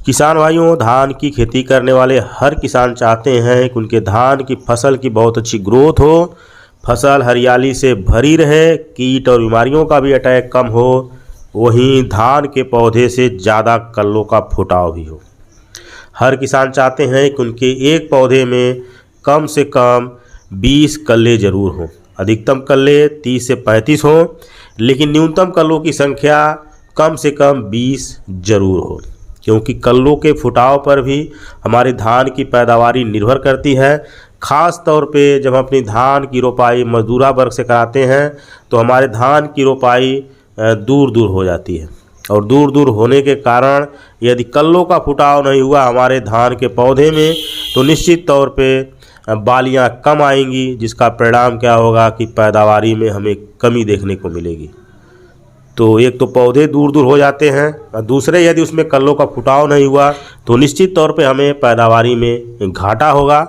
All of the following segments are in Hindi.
किसान भाइयों, धान की खेती करने वाले हर किसान चाहते हैं कि उनके धान की फसल की बहुत अच्छी ग्रोथ हो, फसल हरियाली से भरी रहे, कीट और बीमारियों का भी अटैक कम हो, वहीं धान के पौधे से ज़्यादा कल्लों का फुटाव भी हो। हर किसान चाहते हैं कि उनके एक पौधे में कम से कम 20 कल्ले ज़रूर हों। अधिकतम कल्ले 30 से 35 हों, लेकिन न्यूनतम कल्लों की संख्या कम से कम 20 ज़रूर हो, क्योंकि कल्लों के फुटाव पर भी हमारे धान की पैदावारी निर्भर करती है। ख़ास तौर पे जब हम अपनी धान की रोपाई मजदूरा वर्ग से कराते हैं तो हमारे धान की रोपाई दूर दूर हो जाती है, और दूर दूर होने के कारण यदि कल्लों का फुटाव नहीं हुआ हमारे धान के पौधे में तो निश्चित तौर पे बालियां कम आएंगी, जिसका परिणाम क्या होगा कि पैदावारी में हमें कमी देखने को मिलेगी। तो एक तो पौधे दूर दूर हो जाते हैं, और दूसरे यदि उसमें कल्लों का फुटाव नहीं हुआ तो निश्चित तौर पे हमें पैदावारी में घाटा होगा।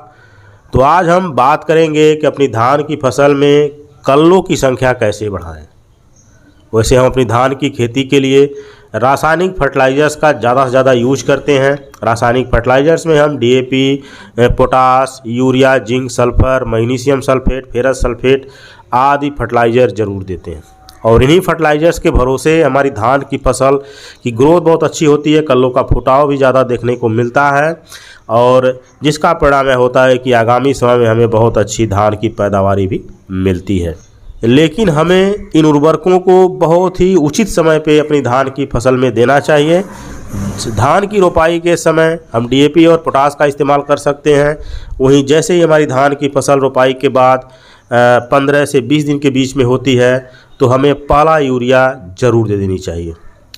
तो आज हम बात करेंगे कि अपनी धान की फसल में कल्लों की संख्या कैसे बढ़ाएं। वैसे हम अपनी धान की खेती के लिए रासायनिक फर्टिलाइज़र्स का ज़्यादा से ज़्यादा यूज करते हैं। रासायनिक फर्टिलाइज़र्स में हम DAP, potash, urea, zinc, sulphur, magnesium sulphate, ferrous sulphate आदि फर्टिलाइज़र ज़रूर देते हैं, और इन्हीं फर्टिलाइज़र्स के भरोसे हमारी धान की फसल की ग्रोथ बहुत अच्छी होती है, कल्लों का फुटाव भी ज़्यादा देखने को मिलता है, और जिसका परिणाम यह होता है कि आगामी समय में हमें बहुत अच्छी धान की पैदावारी भी मिलती है। लेकिन हमें इन उर्वरकों को बहुत ही उचित समय पे अपनी धान की फसल में देना चाहिए। धान की रोपाई के समय हम DAP और पोटास का इस्तेमाल कर सकते हैं। वहीं जैसे ही हमारी धान की फसल रोपाई के बाद 15 से 20 दिन के बीच में होती है तो हमें पहला यूरिया ज़रूर दे देनी चाहिए,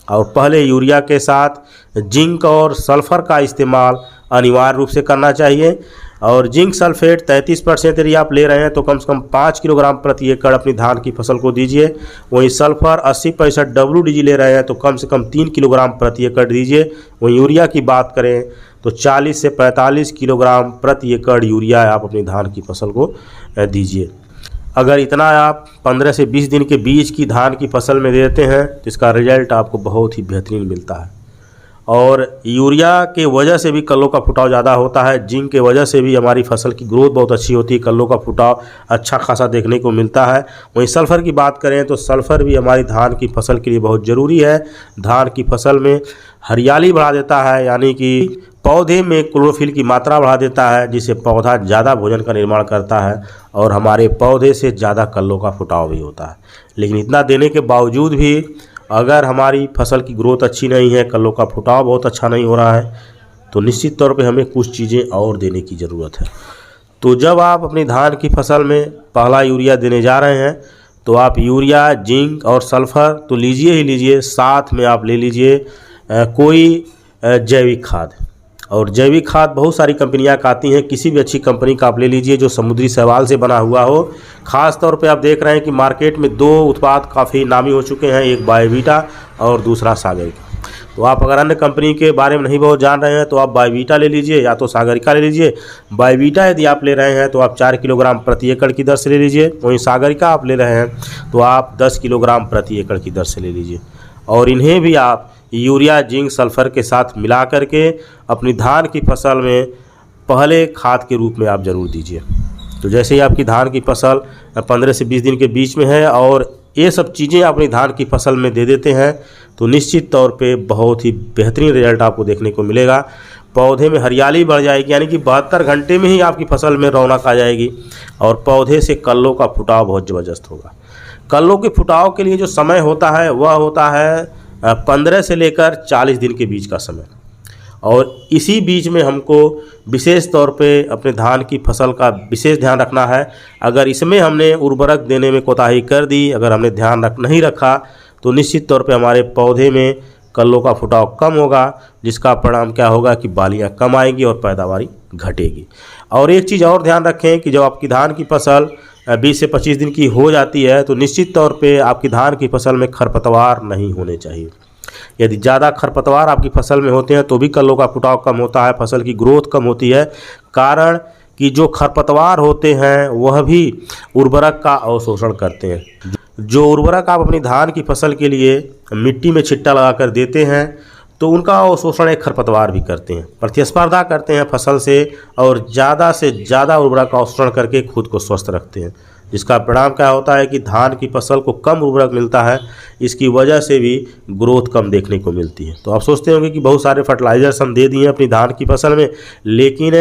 और पहले यूरिया के साथ जिंक और सल्फ़र का इस्तेमाल अनिवार्य रूप से करना चाहिए। और जिंक सल्फेट 33% यदि आप ले रहे हैं तो कम से कम 5 किलोग्राम प्रति एकड़ अपनी धान की फसल को दीजिए। वहीं सल्फ़र 80% WDG ले रहे हैं तो कम से कम 3 किलोग्राम प्रति एकड़ दीजिए। वहीं यूरिया की बात करें तो 40 से 45 किलोग्राम प्रति एकड़ यूरिया आप अपनी धान की फसल को दीजिए। अगर इतना आप 15 से 20 दिन के बीच की धान की फसल में देते हैं तो इसका रिजल्ट आपको बहुत ही बेहतरीन मिलता है। और यूरिया के वजह से भी कल्लों का फुटाव ज़्यादा होता है, जिंक के वजह से भी हमारी फसल की ग्रोथ बहुत अच्छी होती है, कल्लों का फुटाव अच्छा खासा देखने को मिलता है। वहीं सल्फ़र की बात करें तो सल्फ़र भी हमारी धान की फसल के लिए बहुत ज़रूरी है। धान की फसल में हरियाली बढ़ा देता है, यानी कि पौधे में क्लोरोफिल की मात्रा बढ़ा देता है, जिससे पौधा ज़्यादा भोजन का निर्माण करता है और हमारे पौधे से ज़्यादा कल्लों का फुटाव भी होता है। लेकिन इतना देने के बावजूद भी अगर हमारी फसल की ग्रोथ अच्छी नहीं है, कल्लों का फुटाव बहुत अच्छा नहीं हो रहा है, तो निश्चित तौर पे हमें कुछ चीज़ें और देने की ज़रूरत है। तो जब आप अपनी धान की फसल में पहला यूरिया देने जा रहे हैं तो आप यूरिया, जिंक और सल्फ़र तो लीजिए ही लीजिए, साथ में आप ले लीजिए कोई जैविक खाद। और जैविक खाद बहुत सारी कंपनियां आती हैं, किसी भी अच्छी कंपनी का आप ले लीजिए जो समुद्री शैवाल से बना हुआ हो। ख़ास तौर पे आप देख रहे हैं कि मार्केट में 2 उत्पाद काफ़ी नामी हो चुके हैं, एक बायोवीटा और दूसरा सागरिका। तो आप अगर अन्य कंपनी के बारे में नहीं बहुत जान रहे हैं तो आप बायोवीटा ले लीजिए या तो सागरिका ले लीजिए। बायोवीटा यदि आप ले रहे हैं तो आप 4 किलोग्राम प्रति एकड़ की दर से ले लीजिए। वहीं सागरिका आप ले रहे हैं तो आप 10 किलोग्राम प्रति एकड़ की दर से ले लीजिए। और इन्हें भी आप यूरिया, जिंक, सल्फ़र के साथ मिला करके अपनी धान की फसल में पहले खाद के रूप में आप ज़रूर दीजिए। तो जैसे ही आपकी धान की फसल 15 से 20 दिन के बीच में है और ये सब चीज़ें अपनी धान की फसल में दे देते हैं तो निश्चित तौर पे बहुत ही बेहतरीन रिजल्ट आपको देखने को मिलेगा। पौधे में हरियाली बढ़ जाएगी, यानी कि 72 घंटे में ही आपकी फसल में रौनक आ जाएगी, और पौधे से कल्लों का फुटाव बहुत ज़बरदस्त होगा। कल्लों के फुटाव के लिए जो समय होता है वह होता है 15 से लेकर 40 दिन के बीच का समय, और इसी बीच में हमको विशेष तौर पे अपने धान की फसल का विशेष ध्यान रखना है। अगर इसमें हमने उर्वरक देने में कोताही कर दी, अगर हमने ध्यान नहीं रखा तो निश्चित तौर पे हमारे पौधे में कल्लों का फुटाव कम होगा, जिसका परिणाम क्या होगा कि बालियां कम आएंगी और पैदावारी घटेगी। और एक चीज़ और ध्यान रखें कि जब आपकी धान की फसल 20 से 25 दिन की हो जाती है तो निश्चित तौर पे आपकी धान की फसल में खरपतवार नहीं होने चाहिए। यदि ज़्यादा खरपतवार आपकी फसल में होते हैं तो भी कल्लों का फुटाव कम होता है, फसल की ग्रोथ कम होती है। कारण कि जो खरपतवार होते हैं वह भी उर्वरक का अवशोषण करते हैं। जो उर्वरक आप अपनी धान की फसल के लिए मिट्टी में छिट्टा लगा कर देते हैं तो उनका अवशोषण एक खरपतवार भी करते हैं, प्रतिस्पर्धा करते हैं फसल से और ज़्यादा से ज़्यादा उर्वरक का अवशोषण करके खुद को स्वस्थ रखते हैं, जिसका परिणाम क्या होता है कि धान की फसल को कम उर्वरक मिलता है, इसकी वजह से भी ग्रोथ कम देखने को मिलती है। तो आप सोचते होंगे कि बहुत सारे फर्टिलाइजर्स हम दे दिए अपनी धान की फसल में, लेकिन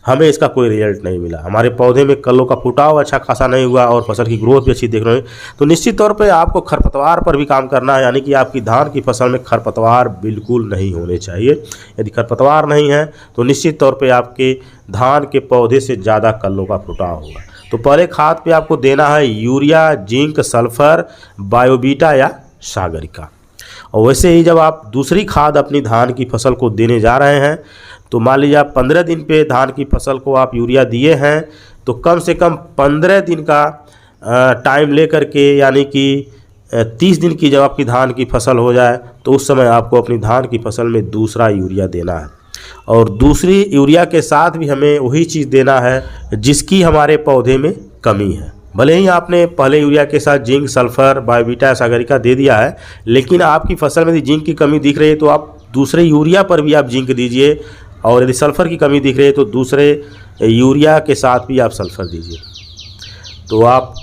हमें इसका कोई रिजल्ट नहीं मिला, हमारे पौधे में कल्लों का फुटाव अच्छा खासा नहीं हुआ और फसल की ग्रोथ भी अच्छी देख रहे हैं। तो निश्चित तौर पर आपको खरपतवार पर भी काम करना है, यानी कि आपकी धान की फसल में खरपतवार बिल्कुल नहीं होने चाहिए। यदि खरपतवार नहीं है तो निश्चित तौर पर आपके धान के पौधे से ज़्यादा कल्लों का फुटाव होगा। तो पहले खाद पे आपको देना है यूरिया, जिंक, सल्फर, बायोबीटा या सागरिका। और वैसे ही जब आप दूसरी खाद अपनी धान की फसल को देने जा रहे हैं तो मान लीजिए आप 15 दिन पे धान की फसल को आप यूरिया दिए हैं, तो कम से कम 15 दिन का टाइम ले करके, यानी कि 30 दिन की जब आपकी धान की फसल हो जाए तो उस समय आपको अपनी धान की फसल में दूसरा यूरिया देना है। और दूसरी यूरिया के साथ भी हमें वही चीज़ देना है जिसकी हमारे पौधे में कमी है। भले ही आपने पहले यूरिया के साथ जिंक, सल्फर, बायोबीटा, सागरिका दे दिया है, लेकिन आपकी फसल में यदि जिंक की कमी दिख रही है तो आप दूसरे यूरिया पर भी आप जिंक दीजिए, और यदि सल्फर की कमी दिख रही है तो दूसरे यूरिया के साथ भी आप सल्फर दीजिए। तो आप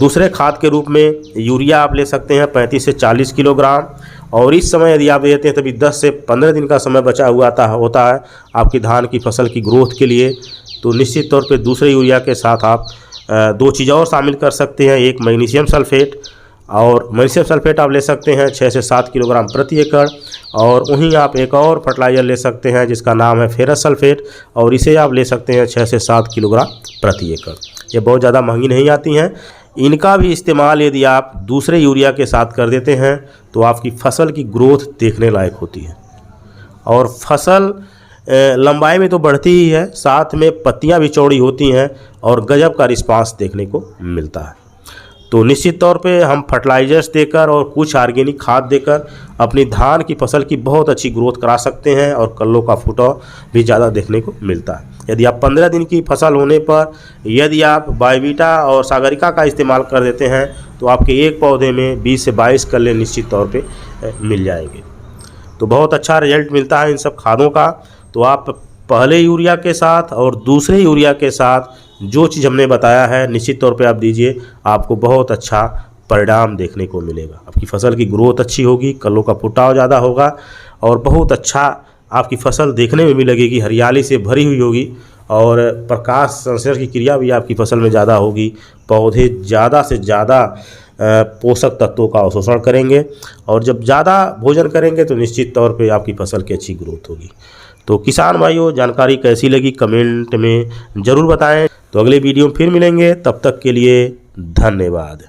दूसरे खाद के रूप में यूरिया आप ले सकते हैं 35 से 40 किलोग्राम, और इस समय यदि आप देते हैं तभी 10 से 15 दिन का समय बचा हुआ होता है आपकी धान की फसल की ग्रोथ के लिए। तो निश्चित तौर पे दूसरे यूरिया के साथ आप 2 चीज़ और शामिल कर सकते हैं, एक मैग्नीशियम सल्फेट, और मैग्नीशियम सल्फेट आप ले सकते हैं 6 से 7 किलोग्राम प्रति एकड़, और वहीं आप एक और फर्टिलाइज़र ले सकते हैं जिसका नाम है फेरस सल्फेट, और इसे आप ले सकते हैं 6 से 7 किलोग्राम प्रति एकड़। ये बहुत ज़्यादा महंगी नहीं आती हैं। इनका भी इस्तेमाल यदि आप दूसरे यूरिया के साथ कर देते हैं तो आपकी फसल की ग्रोथ देखने लायक होती है, और फसल लंबाई में तो बढ़ती ही है, साथ में पत्तियां भी चौड़ी होती हैं और गजब का रिस्पांस देखने को मिलता है। तो निश्चित तौर पे हम फर्टिलाइजर्स देकर और कुछ ऑर्गेनिक खाद देकर अपनी धान की फसल की बहुत अच्छी ग्रोथ करा सकते हैं, और कल्लों का फुटाव भी ज़्यादा देखने को मिलता है। यदि आप 15 दिन की फसल होने पर यदि आप बायोबीटा और सागरिका का इस्तेमाल कर देते हैं तो आपके एक पौधे में 20 से 22 कल्ले निश्चित तौर पे मिल जाएंगे। तो बहुत अच्छा रिजल्ट मिलता है इन सब खादों का। तो आप पहले यूरिया के साथ और दूसरे यूरिया के साथ जो चीज़ हमने बताया है निश्चित तौर पे आप दीजिए, आपको बहुत अच्छा परिणाम देखने को मिलेगा। आपकी फसल की ग्रोथ अच्छी होगी, कल्लों का फुटाव ज़्यादा होगा, और बहुत अच्छा आपकी फसल देखने में भी लगेगी, हरियाली से भरी हुई होगी, और प्रकाश संश्लेषण की क्रिया भी आपकी फसल में ज़्यादा होगी। पौधे ज़्यादा से ज़्यादा पोषक तत्वों का अवशोषण करेंगे, और जब ज़्यादा भोजन करेंगे तो निश्चित तौर पे आपकी फसल की अच्छी ग्रोथ होगी। तो किसान भाइयों, जानकारी कैसी लगी कमेंट में ज़रूर बताएं। तो अगले वीडियो में फिर मिलेंगे, तब तक के लिए धन्यवाद।